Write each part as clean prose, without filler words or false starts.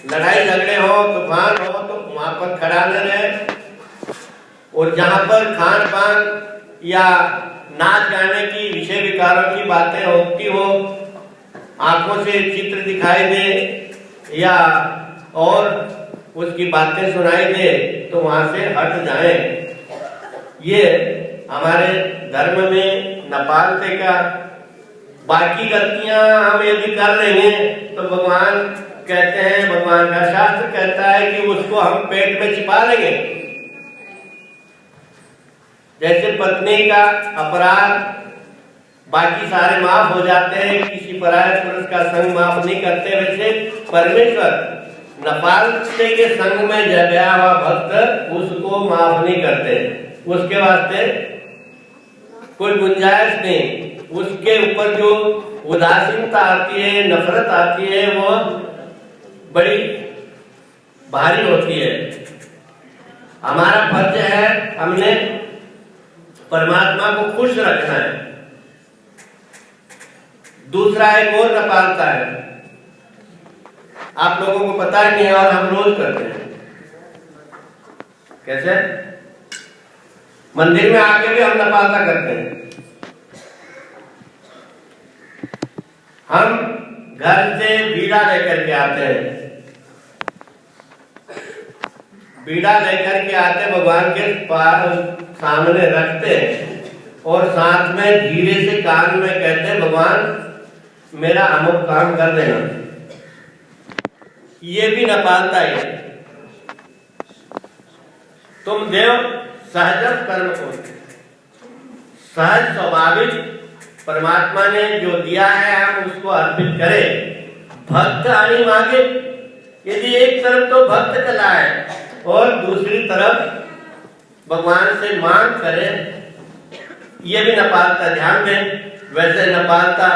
लड़ाई झगड़े हो, तूफान हो तो वहां पर खड़ा न रहे। और जहां पर खान पान या नाच गाने की विषय विकारों की बातें होती हो, आंखों से चित्र दिखाई दे या और उसकी बातें सुनाई दे तो वहां से हट जाएं। ये हमारे धर्म में नपालते का। बाकी गलतियां हम यदि कर लेंगे तो भगवान कहते हैं, भगवान का शास्त्र कहता है कि उसको हम पेट में छिपा लेंगे। जैसे पत्नी का अपराध बाकी सारे माफ हो जाते हैं, किसी पराये पुरुष का संग माफ नहीं करते, वैसे परमेश्वर नपालते के संग में गया हुआ भक्त उसको माफ नहीं करते। उसके वास्ते कोई गुंजाइश नहीं। उसके ऊपर जो उदासीनता आती है, नफरत आती है, वो बड़ी भारी होती है। हमारा फर्ज है, हमने परमात्मा को खुश रखना है। दूसरा एक और नपालता है, आप लोगों को पता नहीं है और हम रोज करते हैं। कैसे? मंदिर में आके भी हम नपालता करते हैं। हम घर से बीड़ा लेकर के आते हैं, बीड़ा लेकर के आते भगवान के सामने रखते हैं और साथ में धीरे से कान में कहते हैं, भगवान मेरा अमुक काम कर देना। ये भी नपालता है। तुम देव सहज कर्म को, सहज स्वाभाविक परमात्मा ने जो दिया है हम उसको अर्पित करें। भक्त आनी मांगे, यदि एक तरफ तो भक्त चला है और दूसरी तरफ भगवान से मांग करें, ये भी नपालता। ध्यान दें, वैसे नपालता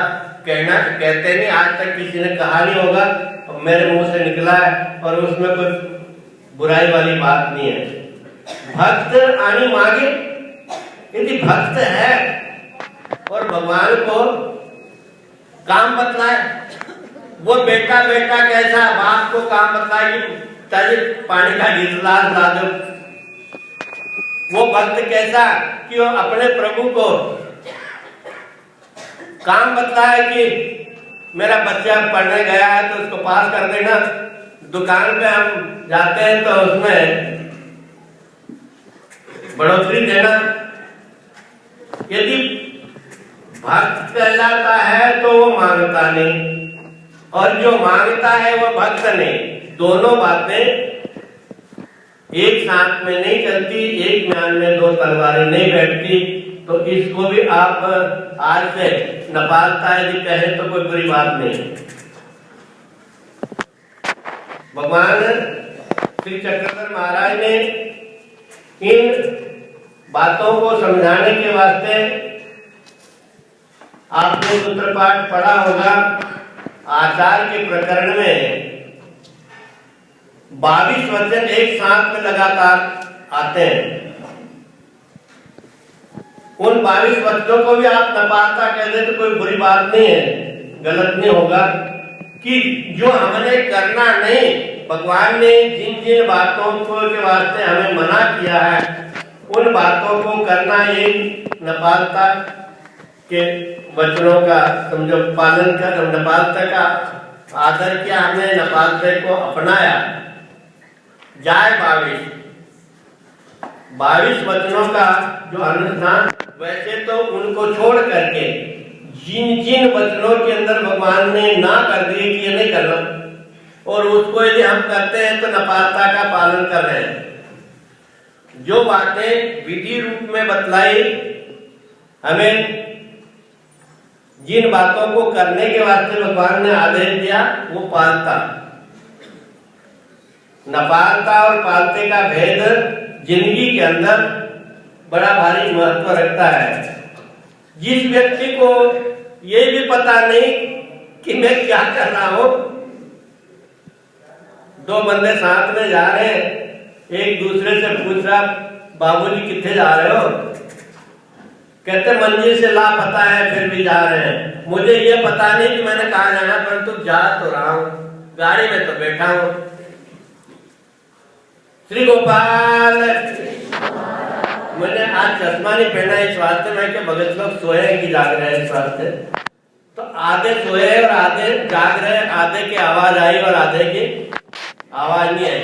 कहते नहीं, आज तक किसी ने कहा नहीं होगा और मेरे मुंह से निकला है और उसमें कोई बुराई वाली बात नहीं है। भक्त आनी मांगे, यदि भक्त है और भगवान को काम बतलाए, वो बेटा बेटा कैसा बाप को काम बतलाए कि पानी का गिलास ला दो। वो भक्त कैसा कि वो अपने प्रभु को काम बतलाए कि मेरा बच्चा पढ़ने गया है तो उसको पास कर देना। दुकान पे हम जाते हैं तो उसमें बढ़ोतरी देना। यदि भक्त कहलाता है तो वो मांगता नहीं, और जो मांगता है वो भक्त नहीं। दोनों बातें एक साथ में नहीं चलती, एक म्यान में दो तलवारें नहीं बैठती। तो इसको भी आप आज से नपालता यदि कहे तो कोई बुरी बात नहीं। भगवान श्री चक्रधर महाराज ने इन बातों को समझाने के वास्ते, आपने सूत्र पाठ पढ़ा होगा, आचार के प्रकरण में 22 वचन एक साथ में लगातार आते हैं। उन 22 वचनों को भी आप नपालता कह दे तो कोई बुरी बात नहीं है, गलत नहीं होगा। कि जो हमने करना नहीं, भगवान ने जिन जिन बातों को के वास्ते हमें मना किया है उन बातों को करना, ये नपालता के वचनों का समझो पालन कर, नपालता का आदर किया हमने, नपालते को अपनाया। जाए 22 वचनों का जो अनुष्ठान, वैसे तो उनको छोड़ करके जिन जिन वचनों के अंदर भगवान ने ना कर दिए कि ये नहीं करना, और उसको यदि हम करते हैं तो नपालता का पालन कर रहे हैं। जो बातें विधि रूप में बतलाई, हमें जिन बातों को करने के वास्ते भगवान ने आदेश दिया वो पालता। नपालता और पालते का भेद जिंदगी के अंदर बड़ा भारी महत्व रखता है। जिस व्यक्ति को ये भी पता नहीं कि मैं क्या कर रहा हूं, दो बंदे साथ में जा रहे हैं, एक दूसरे से पूछ रहा बाबूजी कितने जा रहे हो, कहते मंजिल से लापता है फिर भी जा रहे हैं। मुझे ये पता नहीं कि मैंने कहा जाना, परंतु जा तो रहा हूं, गाड़ी में तो बैठा हूं। श्री गोपाल। मैंने आज चश्मा नहीं पहना इस वास्ते में कि भगत लोग सोए हैं कि जाग रहे हैं, इस वास्ते तो आधे सोए और आधे जाग रहे, आधे की आवाज आई और आधे की आवाज नहीं आई।